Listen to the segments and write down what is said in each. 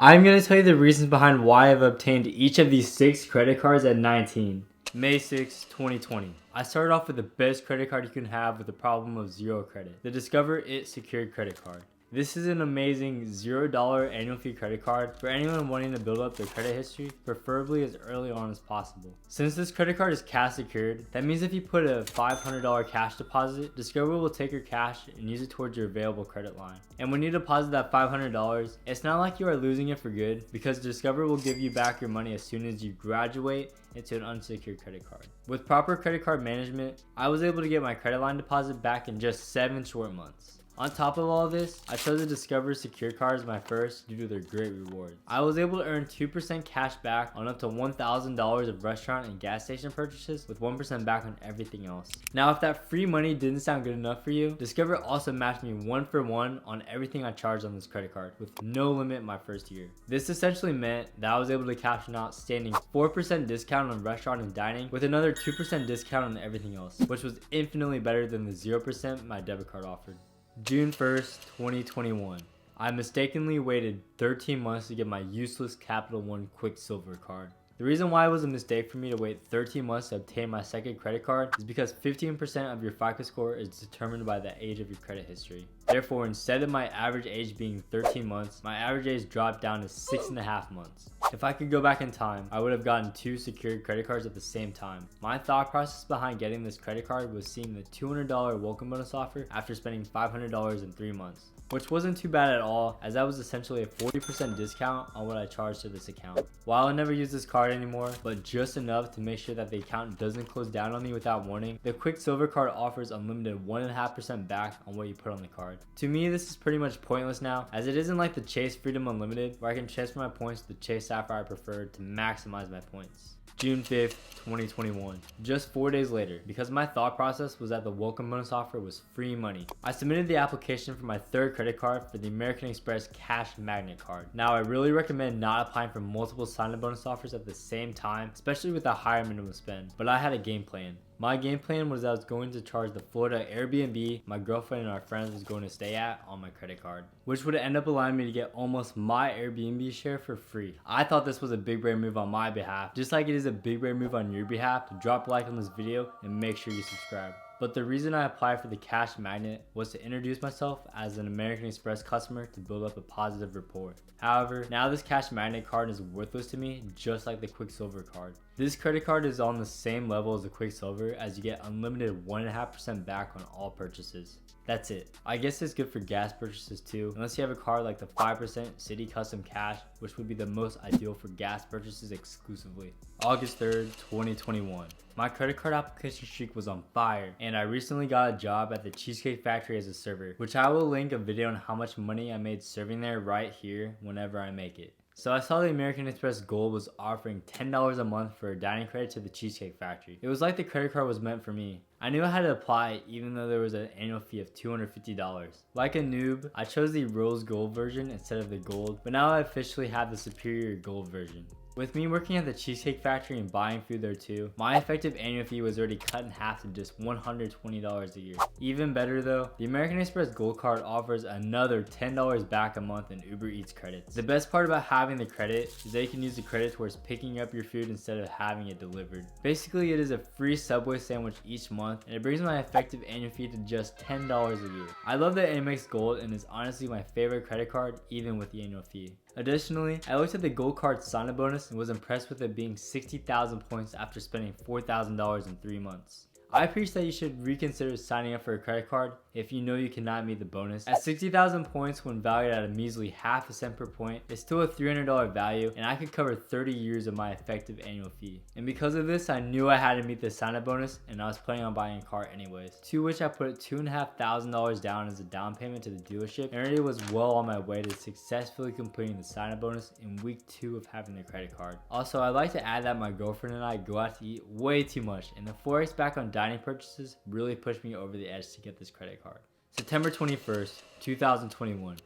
I'm going to tell you the reasons behind why I've obtained each of these 6 credit cards at 19. May 6, 2020. I started off with the best credit card you can have with the problem of zero credit. The Discover It Secured Credit Card. This is an amazing $0 annual fee credit card for anyone wanting to build up their credit history, preferably as early on as possible. Since this credit card is cash secured, that means if you put a $500 cash deposit, Discover will take your cash and use it towards your available credit line. And when you deposit that $500, it's not like you are losing it for good, because Discover will give you back your money as soon as you graduate into an unsecured credit card. With proper credit card management, I was able to get my credit line deposit back in just 7 short months. On top of all of this, I chose the Discover Secure Card as my first due to their great rewards. I was able to earn 2% cash back on up to $1,000 of restaurant and gas station purchases, with 1% back on everything else. Now, if that free money didn't sound good enough for you, Discover also matched me 1-for-1 on everything I charged on this credit card, with no limit my first year. This essentially meant that I was able to capture an outstanding 4% discount on restaurant and dining, with another 2% discount on everything else, which was infinitely better than the 0% my debit card offered. June 1st, 2021. I mistakenly waited 13 months to get my useless Capital One Quicksilver card. The reason why it was a mistake for me to wait 13 months to obtain my second credit card is because 15% of your FICO score is determined by the age of your credit history. Therefore, instead of my average age being 13 months, my average age dropped down to 6.5 months. If I could go back in time, I would have gotten 2 secured credit cards at the same time. My thought process behind getting this credit card was seeing the $200 welcome bonus offer after spending $500 in 3 months, which wasn't too bad at all, as that was essentially a 40% discount on what I charged to this account. While I never use this card anymore, but just enough to make sure that the account doesn't close down on me without warning, the Quicksilver card offers unlimited 1.5% back on what you put on the card. To me, this is pretty much pointless now, as it isn't like the Chase Freedom Unlimited, where I can transfer my points to the Chase Sapphire Preferred to maximize my points. June 5th, 2021. Just 4 days later, because my thought process was that the welcome bonus offer was free money, I submitted the application for my third credit card for the American Express Cash Magnet card. Now, I really recommend not applying for multiple sign-up bonus offers at the same time, especially with a higher minimum spend, but I had a game plan. My game plan was I was going to charge the Florida Airbnb my girlfriend and our friends was going to stay at on my credit card, which would end up allowing me to get almost my Airbnb share for free. I thought this was a big brain move on my behalf, just like it is a big brain move on your behalf to drop a like on this video and make sure you subscribe. But the reason I applied for the Cash Magnet was to introduce myself as an American Express customer to build up a positive rapport. However, now this Cash Magnet card is worthless to me, just like the Quicksilver card. This credit card is on the same level as the Quicksilver, as you get unlimited 1.5% back on all purchases. That's it. I guess it's good for gas purchases too, unless you have a card like the 5% Citi Custom Cash, which would be the most ideal for gas purchases exclusively. August 3rd, 2021. My credit card application streak was on fire, and I recently got a job at the Cheesecake Factory as a server, which I will link a video on how much money I made serving there right here whenever I make it. So I saw the American Express Gold was offering $10 a month for a dining credit to the Cheesecake Factory. It was like the credit card was meant for me. I knew I had to apply even though there was an annual fee of $250. Like a noob, I chose the rose gold version instead of the gold, but now I officially have the superior gold version. With me working at the Cheesecake Factory and buying food there too, my effective annual fee was already cut in half to just $120 a year. Even better though, the American Express Gold Card offers another $10 back a month in Uber Eats credits. The best part about having the credit is that you can use the credit towards picking up your food instead of having it delivered. Basically, it is a free Subway sandwich each month, and it brings my effective annual fee to just $10 a year. I love the AMEX Gold and is honestly my favorite credit card, even with the annual fee. Additionally, I looked at the Gold Card sign-up bonus and was impressed with it being 60,000 points after spending $4,000 in 3 months. I preach that you should reconsider signing up for a credit card if you know you cannot meet the bonus. At 60,000 points, when valued at a measly half a cent per point, it's still a $300 value, and I could cover 30 years of my effective annual fee. And because of this, I knew I had to meet the sign-up bonus, and I was planning on buying a car anyways. To which I put $2,500 down as a down payment to the dealership, and already was well on my way to successfully completing the sign-up bonus in week 2 of having the credit card. Also, I'd like to add that my girlfriend and I go out to eat way too much, and the 4x back on dining purchases really pushed me over the edge to get this credit card. September 21st, 2021,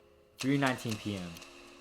3:19 p.m.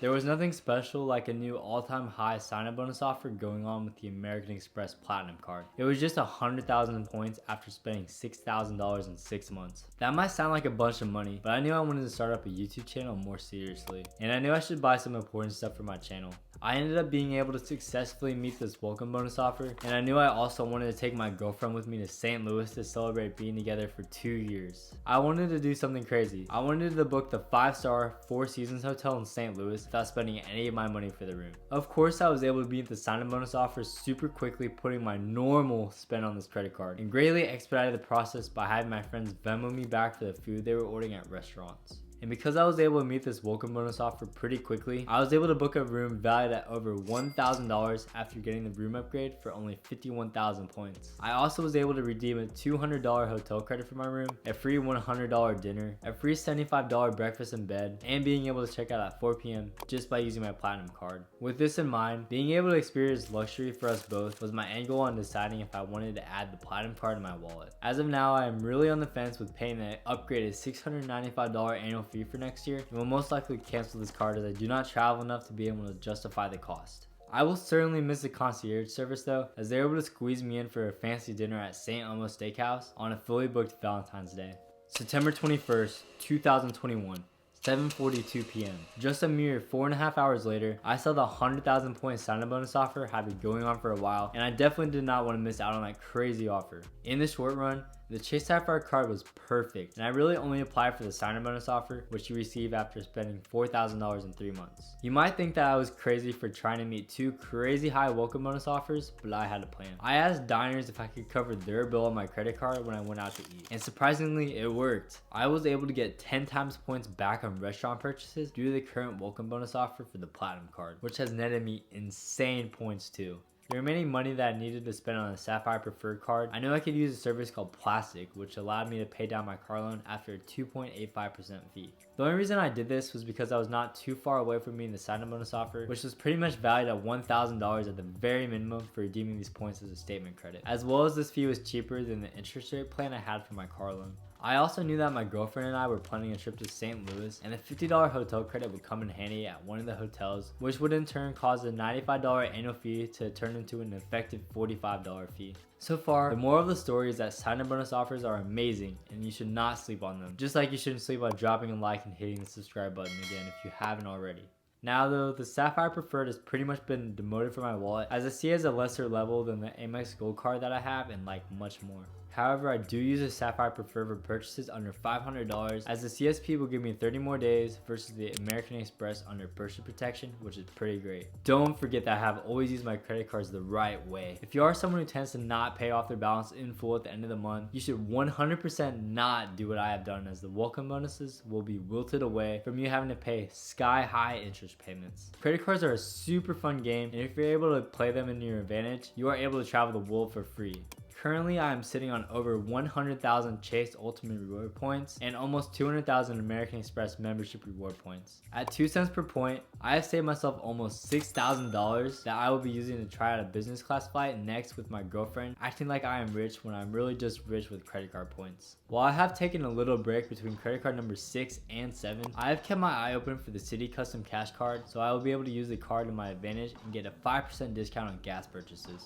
There was nothing special like a new all-time high sign-up bonus offer going on with the American Express Platinum card. It was just 100,000 points after spending $6,000 in 6 months. That might sound like a bunch of money, but I knew I wanted to start up a YouTube channel more seriously, and I knew I should buy some important stuff for my channel. I ended up being able to successfully meet this welcome bonus offer, and I knew I also wanted to take my girlfriend with me to St. Louis to celebrate being together for 2 years. I wanted to do something crazy. I wanted to book the 5-star 4 Seasons hotel in St. Louis without spending any of my money for the room. Of course, I was able to beat the sign-up bonus offer super quickly, putting my normal spend on this credit card, and greatly expedited the process by having my friends Venmo me back for the food they were ordering at restaurants. And because I was able to meet this welcome bonus offer pretty quickly, I was able to book a room valued at over $1,000 after getting the room upgrade for only 51,000 points. I also was able to redeem a $200 hotel credit for my room, a free $100 dinner, a free $75 breakfast in bed, and being able to check out at 4 p.m. just by using my platinum card. With this in mind, being able to experience luxury for us both was my angle on deciding if I wanted to add the platinum card to my wallet. As of now, I am really on the fence with paying the upgraded $695 annual fee for next year, and will most likely cancel this card as I do not travel enough to be able to justify the cost. I will certainly miss the concierge service though, as they were able to squeeze me in for a fancy dinner at St. Elmo Steakhouse on a fully booked Valentine's Day. September 21st, 2021. 7:42 p.m. Just a mere 4.5 hours later, I saw the 100,000 point sign-up bonus offer had been going on for a while, and I definitely did not want to miss out on that crazy offer. In the short run, the Chase Sapphire card was perfect, and I really only applied for the sign-up bonus offer, which you receive after spending $4,000 in 3 months. You might think that I was crazy for trying to meet 2 crazy high welcome bonus offers, but I had a plan. I asked diners if I could cover their bill on my credit card when I went out to eat, and surprisingly, it worked. I was able to get 10 times points back on restaurant purchases due to the current welcome bonus offer for the Platinum card, which has netted me insane points too. The remaining money that I needed to spend on the Sapphire Preferred card, I knew I could use a service called Plastic, which allowed me to pay down my car loan after a 2.85% fee. The only reason I did this was because I was not too far away from meeting the sign-up bonus offer, which was pretty much valued at $1,000 at the very minimum for redeeming these points as a statement credit, as well as this fee was cheaper than the interest rate plan I had for my car loan. I also knew that my girlfriend and I were planning a trip to St. Louis, and a $50 hotel credit would come in handy at one of the hotels, which would in turn cause a $95 annual fee to turn into an effective $45 fee. So far, the moral of the story is that sign-up bonus offers are amazing, and you should not sleep on them. Just like you shouldn't sleep on dropping a like and hitting the subscribe button again if you haven't already. Now though, the Sapphire Preferred has pretty much been demoted from my wallet, as I see it as a lesser level than the AMEX Gold card that I have and like much more. However, I do use a Sapphire Preferred for purchases under $500, as the CSP will give me 30 more days versus the American Express under purchase protection, which is pretty great. Don't forget that I have always used my credit cards the right way. If you are someone who tends to not pay off their balance in full at the end of the month, you should 100% not do what I have done, as the welcome bonuses will be wilted away from you having to pay sky-high interest payments. Credit cards are a super fun game, and if you're able to play them in your advantage, you are able to travel the world for free. Currently, I am sitting on over 100,000 Chase Ultimate Reward points and almost 200,000 American Express membership reward points. At 2 cents per point, I have saved myself almost $6,000 that I will be using to try out a business class flight next with my girlfriend, acting like I am rich when I'm really just rich with credit card points. While I have taken a little break between credit card number 6 and 7, I have kept my eye open for the Citi Custom Cash Card, so I will be able to use the card to my advantage and get a 5% discount on gas purchases.